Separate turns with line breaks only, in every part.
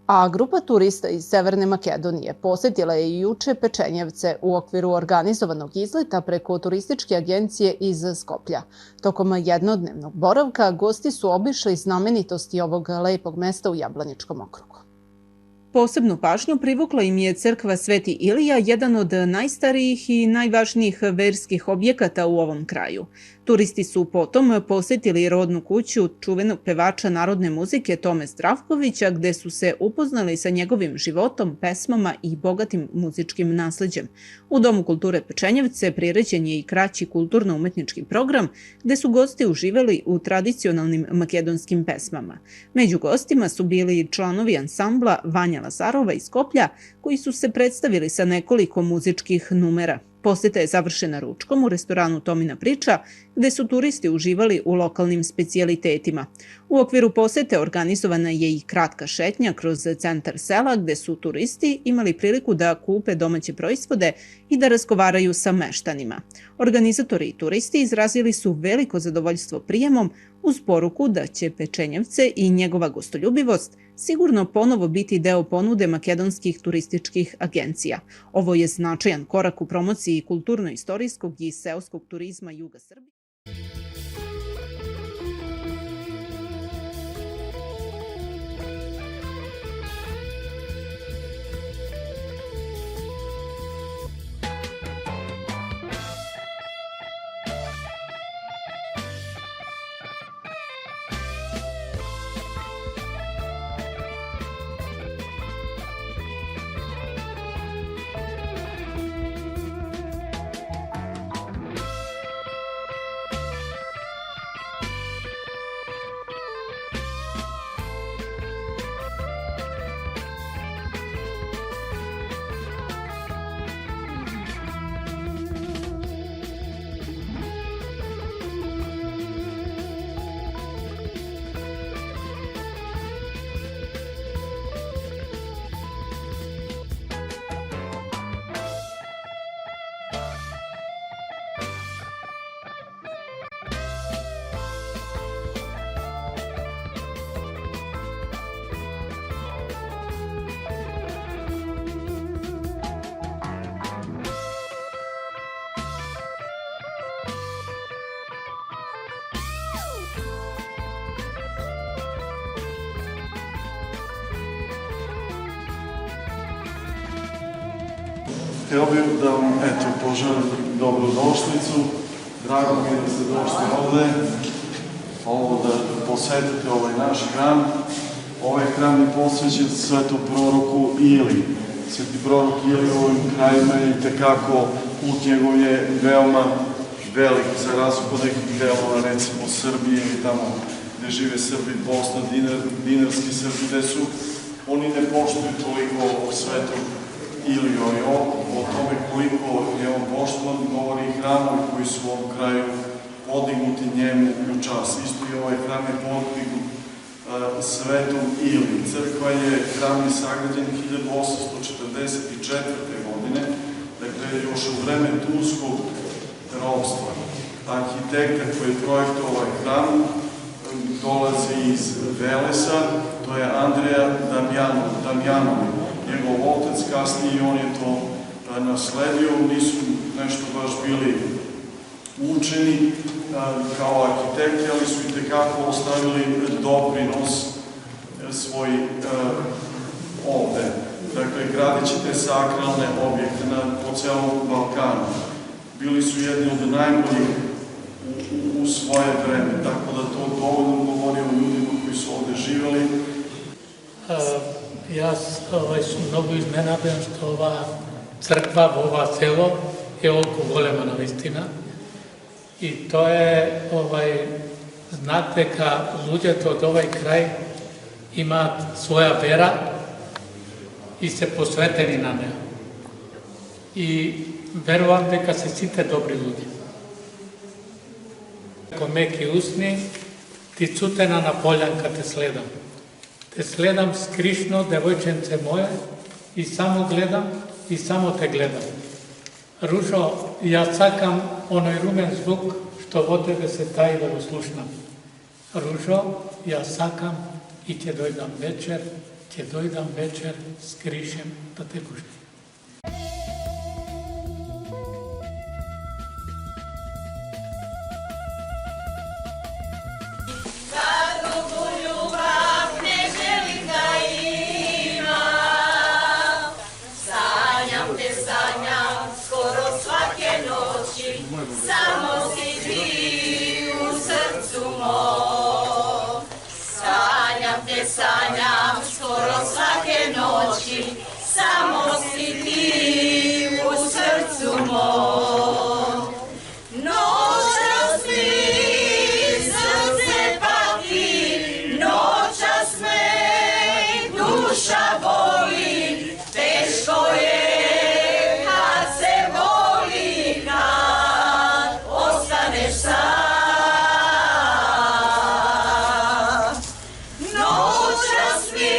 A grupa turista iz Severne Makedonije posetila je i juče Pečenjevce u okviru organizovanog izleta preko turističke agencije iz Skoplja. Tokom jednodnevnog boravka gosti su obišli znamenitosti ovog lepog mesta u Jablaničkom okrugu. Posebnu pažnju privukla im je crkva Sveti Ilija, jedan od najstarijih i najvažnijih verskih objekata u ovom kraju. Turisti su potom posetili rodnu kuću čuvenog pevača narodne muzike Tome Zdravkovića, gde su se upoznali sa njegovim životom, pesmama i bogatim muzičkim nasleđem. U Domu kulture Pečenjevce priređen je i kraći kulturno-umetnički program, gde su gosti uživali u tradicionalnim makedonskim pesmama. Među gostima su bili članovi ansambla Vanja Lazarova iz Skoplja, koji su se predstavili sa nekoliko muzičkih numera. Poseta je završena ručkom u restoranu Tomina priča, gde su turisti uživali u lokalnim specijalitetima. U okviru posete organizovana je i kratka šetnja kroz centar sela, gde su turisti imali priliku da kupe domaće proizvode i da razgovaraju sa meštanima. Organizatori i turisti izrazili su veliko zadovoljstvo prijemom uz poruku da će Pečenjevce i njegova gostoljubivost sigurno ponovo biti deo ponude makedonskih turističkih agencija. Ovo je značajan korak u promociji kulturno-istorijskog i seoskog turizma juga Srbije.
Htio bih da vam poželim dobrodošlicu. Drago mi je da ste došli ovde, da posetite ovaj naš hram. Ovaj hram je posvećen svetom proroku Ili. Sveti prorok Ili u ovim krajima je itekako put njegov je veoma velik, za razliku od nekih delova, recimo Srbije ili tamo gde žive Srbi, Bosna, dinarski Srbi, gde su oni ne poštuju toliko svetog Iliju, ali o tome koliko je on poštovan govori i hramovi koji su u ovom kraju podignuti njemu u čast. Isto i ovaj hram je podignut svetom Iliji. Crkva je, hram je sagrađen 1844. godine, dakle još u vreme turskog ropstva. Arhitekta koji je projektovao ovaj hram dolazi iz Velesa, to je Andreja Damjanović. Njegov otac kasnije i on je to nasledio, nisu nešto baš bili učeni kao arhitekti, ali su itekako ostavili doprinos svoj ovde. Dakle, gradit će te sakralne objekte po celom Balkanu. Bili su jedni od najboljih u svoje vreme, tako da to dovoljno govori o ljudima koji su ovde živeli.
Јас сум многу изненаден што ова црква во ова село е олку голема навистина. И тоа е знак дека луѓето од овој крај имаат своја вера и се посветени на неа. И верувам дека се сите добри луѓе. Ко меки усни, ти цутена на полјанка те следам. Те следам скришно, девојченце моје, и само гледам, и само те гледам. Ружо, јас сакам оној румен звук што во тебе се таи да го слушнам. Ружо, јас сакам и ќе дојдам вечер, ќе дојдам вечер с кришем да те пуштам.
Samo si ti u srcu mom. Sanjam skoro svake noći. Samo si ti u srcu mom. Noćas mi srce pati, noćas me duša boli. Teško je kad se voli, kad ostaneš sam. Noćas mi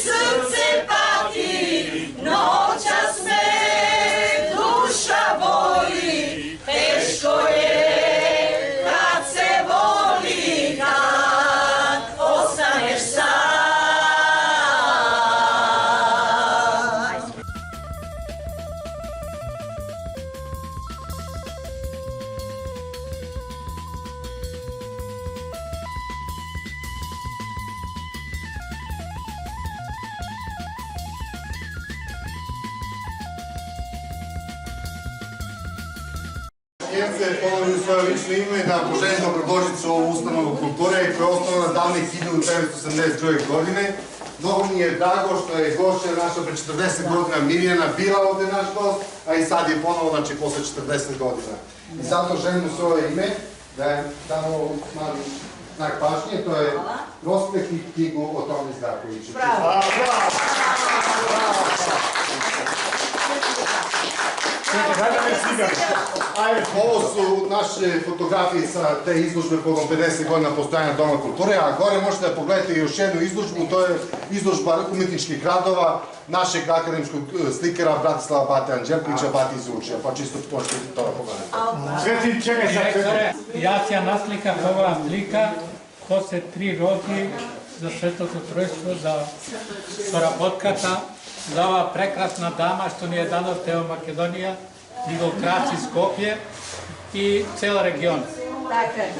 srce pati, noćas me duša boli. Teško je kad se voli, kad ostaneš sam.
Се понови своје лично име да пожелим добродошли со установа култура и која е основана давне 1982 године. Многу ми е драго што е гошта наша пред 40 година Мирјана била овде наш гост, а и сад е поново, значи после 40 година. И затоа желим со ова име да е дамо мали знак пашње, тоа е Роспех и книгу о Томи Здраковиќу. Браво! Ово су наши фотографии са те изложби погон 50 година постојање Дома културе, а горе можете да погледате још едну изложбу, тоа е изложба уметнички градова нашeg академскog slikara Bratislava Bate Anđelkovića, Bati Zučija, pa čisto možete to da pogledate.
Svetin, čekaj sad.
Јас ја насликав оваа слика, то се 3 рози за Светото Тројство, за соработката, за оваа прекрасна дама што ни е дадовте во Македонија, ни го краси Скопје и цел регион.
Така е.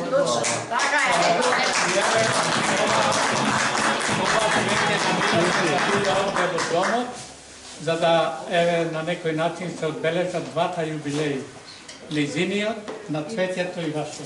За да на некој начин се одбележат двата јубилеи. Лизиниот на цветјето и вашето.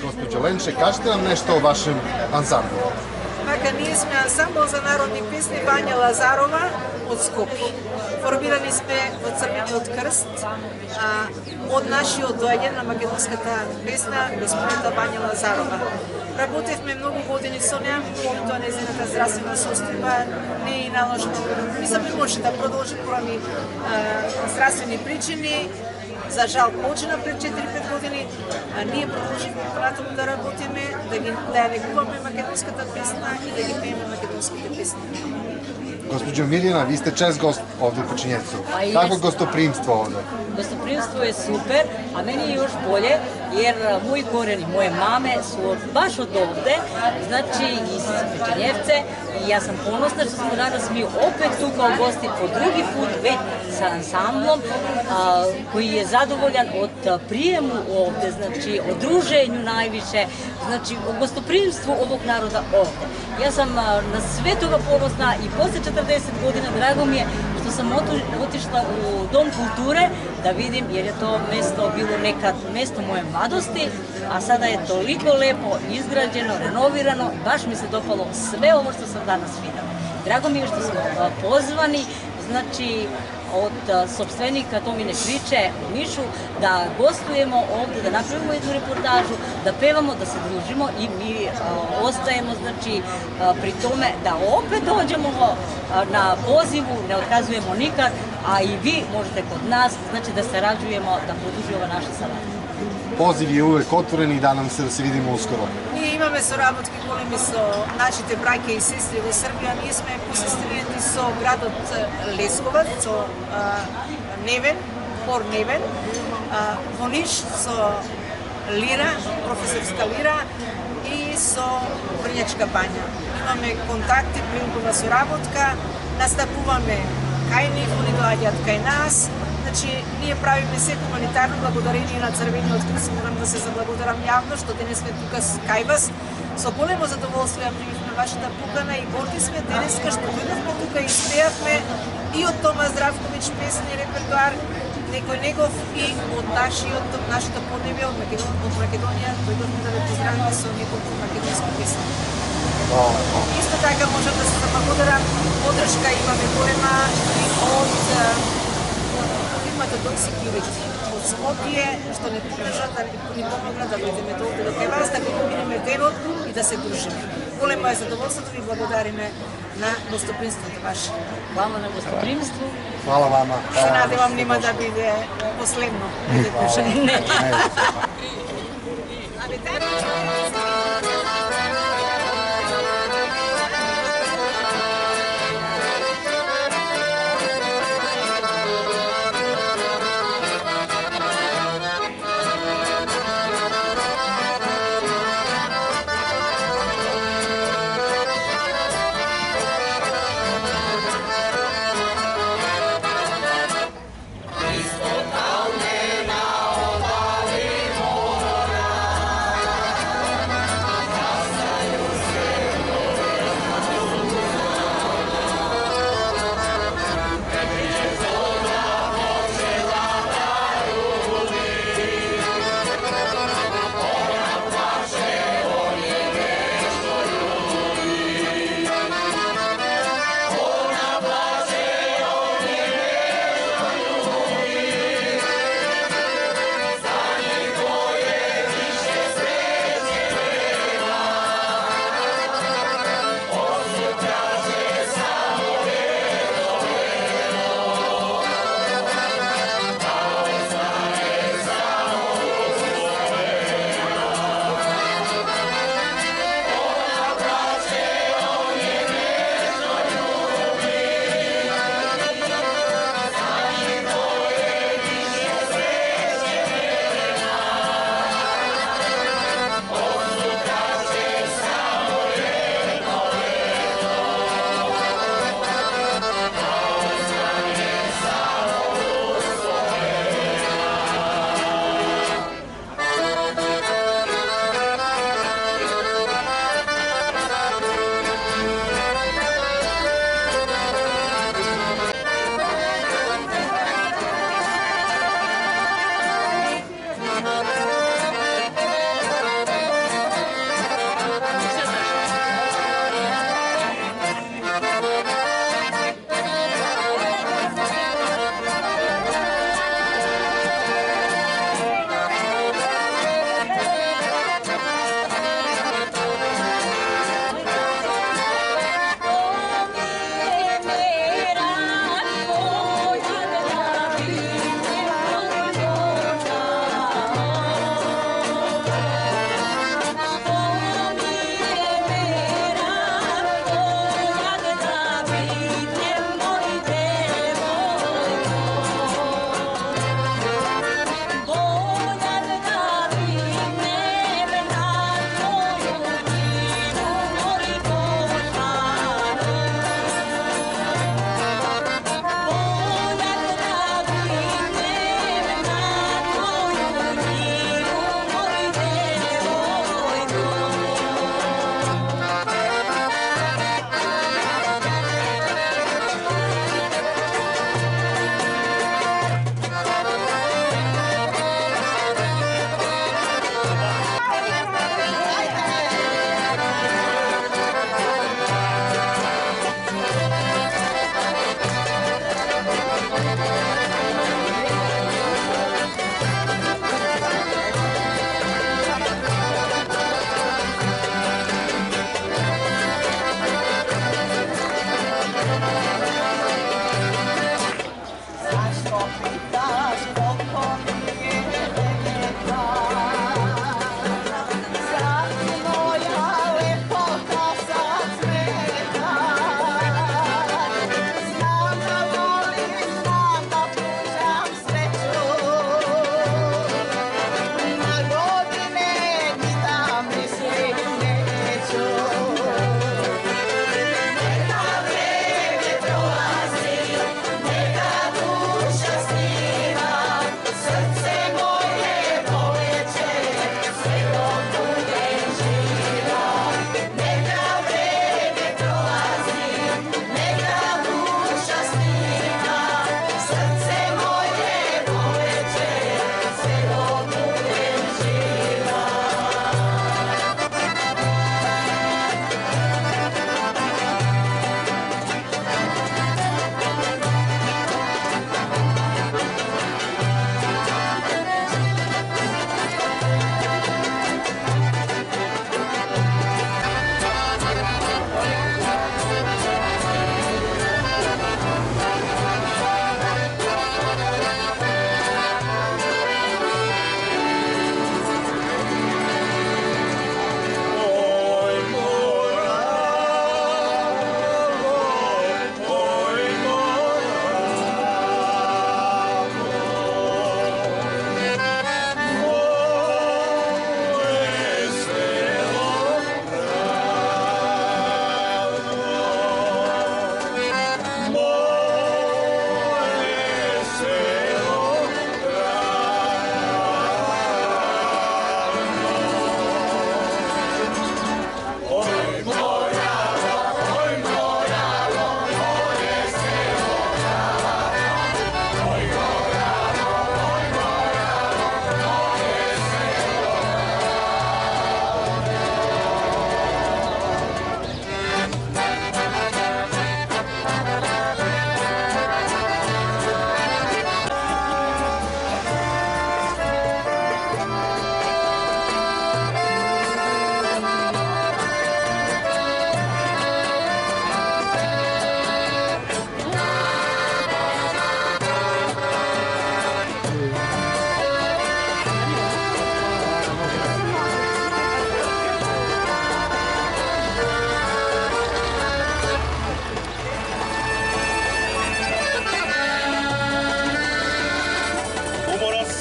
Gospođo Lenče, kažite nam nešto o vašem ansamblu.
Така, ние сме ансамбл за народни песни Вања Лазарова од Скопје. Формирани сме од Црвениот крст, од нашиот доаѓање на македонската песна господината Вања Лазарова. Работевме многу години со неа, тоа нејзината здравствена состојба не е наложно. Мислам, не може да продолжи поради здравствени причини. За жал почина пред 4-5 години, а ние продолживме понатаму да работиме, да ја негуваме македонската песна и да ги пееме македонските песни.
Gospođo Mirjana, vi ste čest gost ovde u Pečinjevcu. Kako gostoprimstvo ovde?
Gostoprimstvo je super, a meni je još bolje jer moji koreni, moje mame su baš od ovde, znači iz Pečinjevce, i ja sam ponosna što smo danas mi opet tu kao gosti po drugi put već sa ansamblom koji je zadovoljan od prijemu ovde, znači o druženju najviše, znači o gostoprimstvu ovog naroda ovde. Ja sam na sve toga ponosna i posle 40 godina drago mi je što sam otišla u Dom kulture da vidim, jer je to mesto bilo nekad mesto moje mladosti, a sada je toliko lepo izgrađeno, renovirano, baš mi se dopalo sve ovo što sam danas videla. Drago mi je što smo pozvani, znači od sopstvenika Tomine priče u Nišu, da gostujemo ovde, da napravimo jednu reportažu, da pevamo, da se družimo i mi ostajemo, znači, pri tome da opet dođemo na pozivu, ne otkazujemo nikad, a i vi možete kod nas, znači da sarađujemo, da produži ova naša saradnja.
Poziv je uvek otvoren i da se vidimo uskoro.
Ние имаме соработки големи со нашите браќа и сестри во Србија. Ние сме посестрени со градот Лесковац, со Невен, хор Невен, во Ниш со Лира, професорска Лира и со Брњачка бања. Имаме контакти, приликова соработка, настапуваме кај нив, они доаѓаат кај нас. Значи, ние правиме се хуманитарно благодарение на Црвениот крст. Морам да се заблагодарам јавно што денес сме тука кај вас. Со големо задоволство ја примивме вашата покана и горди сме денеска што дојдовме тука и спеавме и од Тома Здравковиќ песни репертоар, некој негов и од нашата поднебје од Македонија дојдовме да ве поздравиме со неколку македонски песни. Исто така можам да се заблагодарам, подршка имаме голема и од фирмата Dog Security од Скопје, што не подржа да ни помогна да дојдеме до кај вас, да го поминеме денот и да се дружиме. Големо е задоволството ви благодариме на гостопримството ваше.
Hvala na gostoprimstvu.
Hvala vama.
Се надевам нема да биде последно. Не.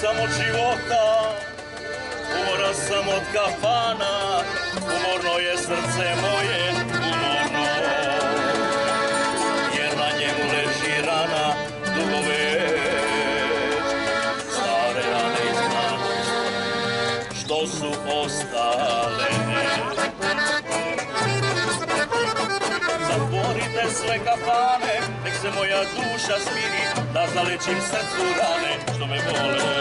sam od života, umoran sam od kafana, umorno je srce moje, umorno, jer na njemu leži rana, dugo već, stare rane iz mladosti, što su ostale. Zatvorite sve kafane, nek se moja duša smiri, da zalečim srcu rane, što me bole.